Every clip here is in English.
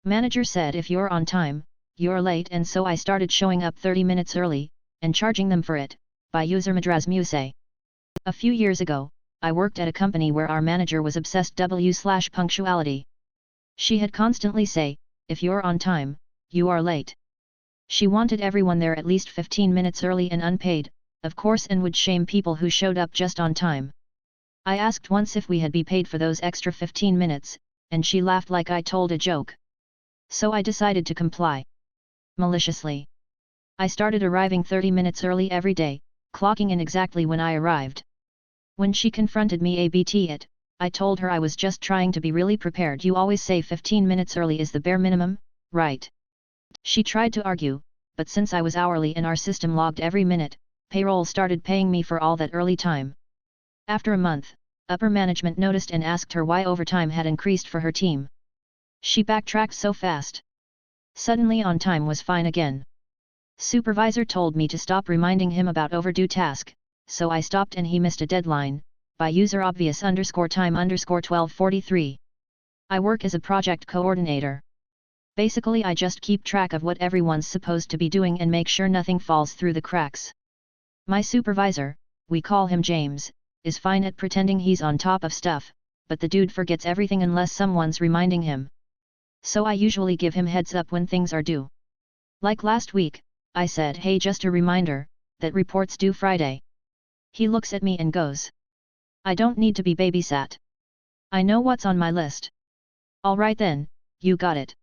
Manager said if you're on time, you're late, and so I started showing up 30 minutes early, and charging them for it, by user Madras Muse. A few years ago, I worked at a company where our manager was obsessed /punctuality. She had constantly say, if you're on time, you are late. She wanted everyone there at least 15 minutes early and unpaid, of course, and would shame people who showed up just on time. I asked once if we had be paid for those extra 15 minutes, and she laughed like I told a joke. So I decided to comply. Maliciously. I started arriving 30 minutes early every day, clocking in exactly when I arrived. When she confronted me about it, I told her I was just trying to be really prepared. You always say 15 minutes early is the bare minimum, right? She tried to argue, but since I was hourly and our system logged every minute, payroll started paying me for all that early time. After a month, upper management noticed and asked her why overtime had increased for her team. She backtracked so fast. Suddenly on time was fine again. Supervisor told me to stop reminding him about overdue task, so I stopped and he missed a deadline, by user obvious _time _1243. I work as a project coordinator. Basically I just keep track of what everyone's supposed to be doing and make sure nothing falls through the cracks. My supervisor, we call him James, is fine at pretending he's on top of stuff, but the dude forgets everything unless someone's reminding him. So I usually give him heads up when things are due. Like last week, I said, hey, just a reminder, that report's due Friday. He looks at me and goes, I don't need to be babysat. I know what's on my list. Alright then, you got it.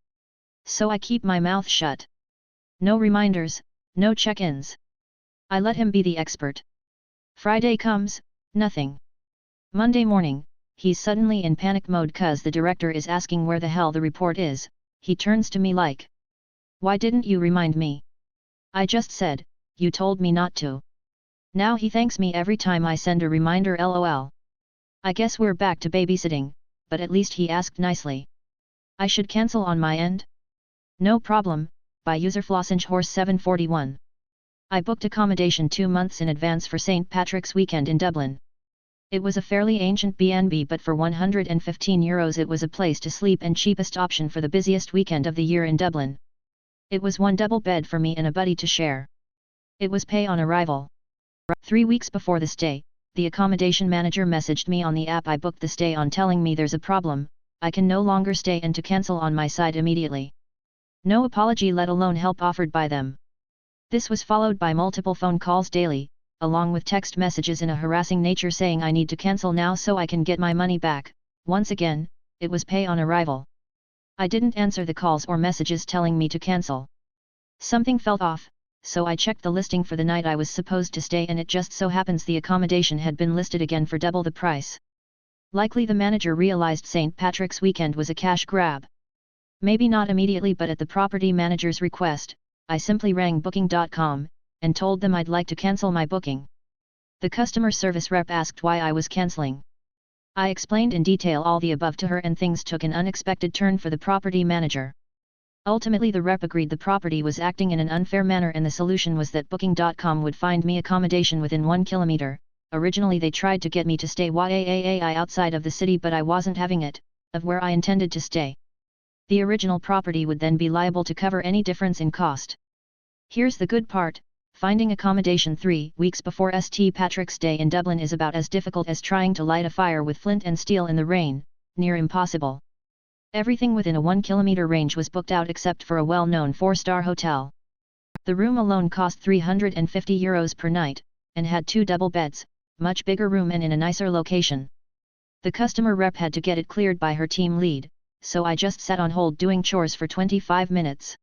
So I keep my mouth shut. No reminders, no check-ins. I let him be the expert. Friday comes, nothing. Monday morning, he's suddenly in panic mode cause the director is asking where the hell the report is. He turns to me like, why didn't you remind me? I just said, you told me not to. Now he thanks me every time I send a reminder, lol. I guess we're back to babysitting, but at least he asked nicely. I should cancel on my end? No problem, by user Flossinghorse 741. I booked accommodation 2 months in advance for St. Patrick's weekend in Dublin. It was a fairly ancient B&B, but for €115 it was a place to sleep and cheapest option for the busiest weekend of the year in Dublin. It was one double bed for me and a buddy to share. It was pay on arrival. 3 weeks before the stay, the accommodation manager messaged me on the app I booked the stay on telling me there's a problem, I can no longer stay, and to cancel on my side immediately. No apology, let alone help offered by them. This was followed by multiple phone calls daily, along with text messages in a harassing nature saying I need to cancel now so I can get my money back. Once again, it was pay on arrival. I didn't answer the calls or messages telling me to cancel. Something felt off, so I checked the listing for the night I was supposed to stay, and it just so happens the accommodation had been listed again for double the price. Likely the manager realized St. Patrick's weekend was a cash grab. Maybe not immediately, but at the property manager's request, I simply rang Booking.com, and told them I'd like to cancel my booking. The customer service rep asked why I was canceling. I explained in detail all the above to her, and things took an unexpected turn for the property manager. Ultimately the rep agreed the property was acting in an unfair manner, and the solution was that Booking.com would find me accommodation within 1 kilometer. Originally they tried to get me to stay outside of the city, but I wasn't having it, of where I intended to stay. The original property would then be liable to cover any difference in cost. Here's the good part, finding accommodation 3 weeks before St. Patrick's Day in Dublin is about as difficult as trying to light a fire with flint and steel in the rain, near impossible. Everything within a 1 kilometer range was booked out except for a well-known 4-star hotel. The room alone cost €350 per night, and had 2 double beds, much bigger room and in a nicer location. The customer rep had to get it cleared by her team lead, so I just sat on hold doing chores for 25 minutes.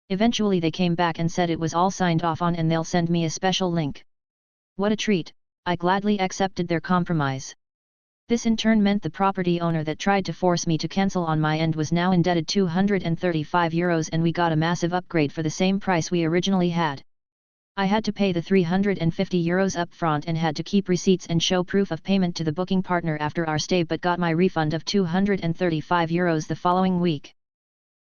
Eventually they came back and said it was all signed off on and they'll send me a special link. What a treat, I gladly accepted their compromise. This in turn meant the property owner that tried to force me to cancel on my end was now indebted €235, and we got a massive upgrade for the same price we originally had. I had to pay the €350 up front and had to keep receipts and show proof of payment to the booking partner after our stay, but got my refund of €235 the following week.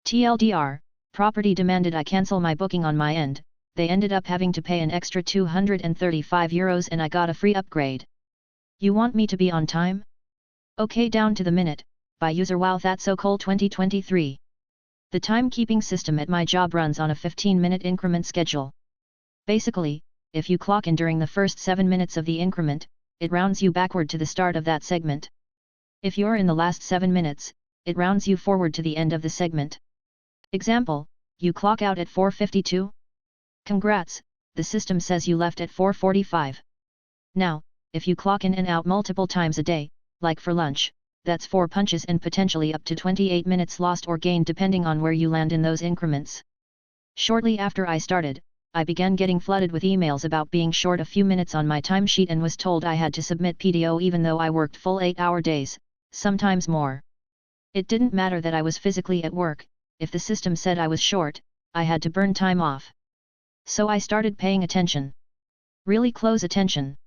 TLDR, property demanded I cancel my booking on my end. They ended up having to pay an extra €235 and I got a free upgrade. You want me to be on time? Okay, down to the minute, by user Wow That's So Cool 2023. The timekeeping system at my job runs on a 15-minute increment schedule. Basically, if you clock in during the first 7 minutes of the increment, it rounds you backward to the start of that segment. If you're in the last 7 minutes, it rounds you forward to the end of the segment. Example, you clock out at 4:52? Congrats, the system says you left at 4:45. Now, if you clock in and out multiple times a day, like for lunch, that's 4 punches and potentially up to 28 minutes lost or gained depending on where you land in those increments. Shortly after I started, I began getting flooded with emails about being short a few minutes on my timesheet and was told I had to submit PTO even though I worked full 8-hour days, sometimes more. It didn't matter that I was physically at work, if the system said I was short, I had to burn time off. So I started paying attention. Really close attention.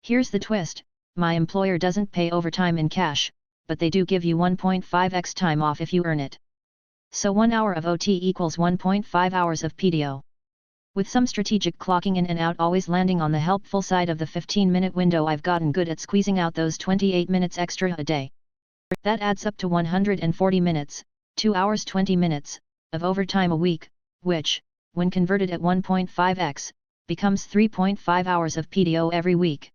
Here's the twist, my employer doesn't pay overtime in cash, but they do give you 1.5x time off if you earn it. So 1 hour of OT equals 1.5 hours of PTO. With some strategic clocking in and out always landing on the helpful side of the 15-minute window, I've gotten good at squeezing out those 28 minutes extra a day. That adds up to 140 minutes, 2 hours 20 minutes, of overtime a week, which, when converted at 1.5x, becomes 3.5 hours of PTO every week.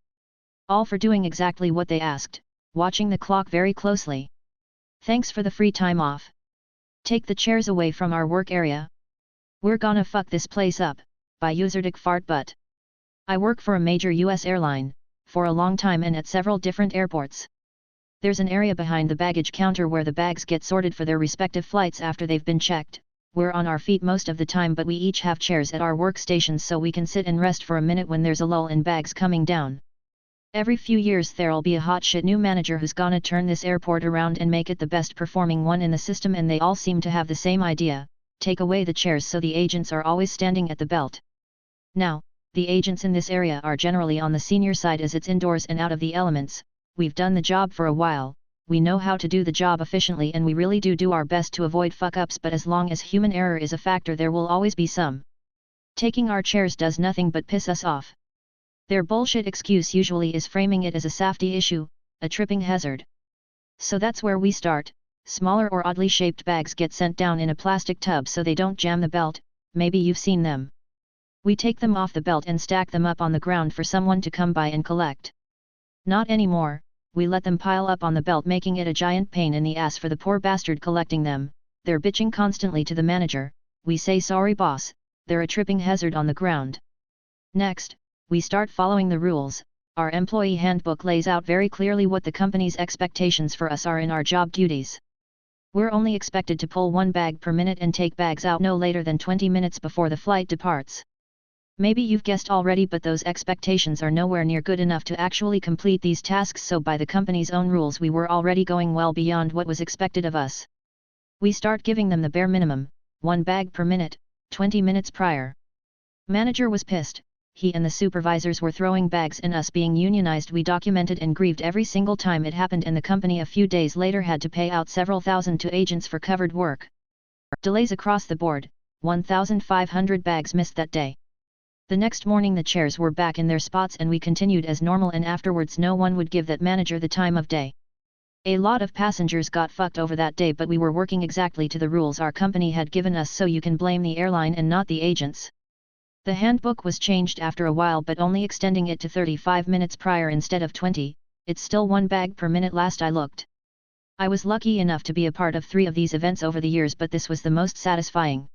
All for doing exactly what they asked, watching the clock very closely. Thanks for the free time off. Take the chairs away from our work area. We're gonna fuck this place up, by Userdick Fart Butt. I work for a major US airline, for a long time and at several different airports. There's an area behind the baggage counter where the bags get sorted for their respective flights after they've been checked. We're on our feet most of the time, but we each have chairs at our workstations so we can sit and rest for a minute when there's a lull in bags coming down. Every few years there'll be a hotshit new manager who's gonna turn this airport around and make it the best performing one in the system, and they all seem to have the same idea: take away the chairs so the agents are always standing at the belt. Now, the agents in this area are generally on the senior side as it's indoors and out of the elements. We've done the job for a while, we know how to do the job efficiently, and we really do our best to avoid fuck-ups, but as long as human error is a factor there will always be some. Taking our chairs does nothing but piss us off. Their bullshit excuse usually is framing it as a safety issue, a tripping hazard. So that's where we start. Smaller or oddly shaped bags get sent down in a plastic tub so they don't jam the belt, maybe you've seen them. We take them off the belt and stack them up on the ground for someone to come by and collect. Not anymore, we let them pile up on the belt, making it a giant pain in the ass for the poor bastard collecting them. They're bitching constantly to the manager. We say, sorry boss, they're a tripping hazard on the ground. Next, we start following the rules. Our employee handbook lays out very clearly what the company's expectations for us are in our job duties. We're only expected to pull 1 bag per minute and take bags out no later than 20 minutes before the flight departs. Maybe you've guessed already, but those expectations are nowhere near good enough to actually complete these tasks, so by the company's own rules we were already going well beyond what was expected of us. We start giving them the bare minimum, 1 bag per minute, 20 minutes prior. Manager was pissed. He and the supervisors were throwing bags, and us being unionized we documented and grieved every single time it happened, and the company a few days later had to pay out several thousand to agents for covered work. Delays across the board, 1,500 bags missed that day. The next morning the chairs were back in their spots and we continued as normal, and afterwards no one would give that manager the time of day. A lot of passengers got fucked over that day, but we were working exactly to the rules our company had given us, so you can blame the airline and not the agents. The handbook was changed after a while, but only extending it to 35 minutes prior instead of 20, it's still 1 bag per minute last I looked. I was lucky enough to be a part of 3 of these events over the years, but this was the most satisfying.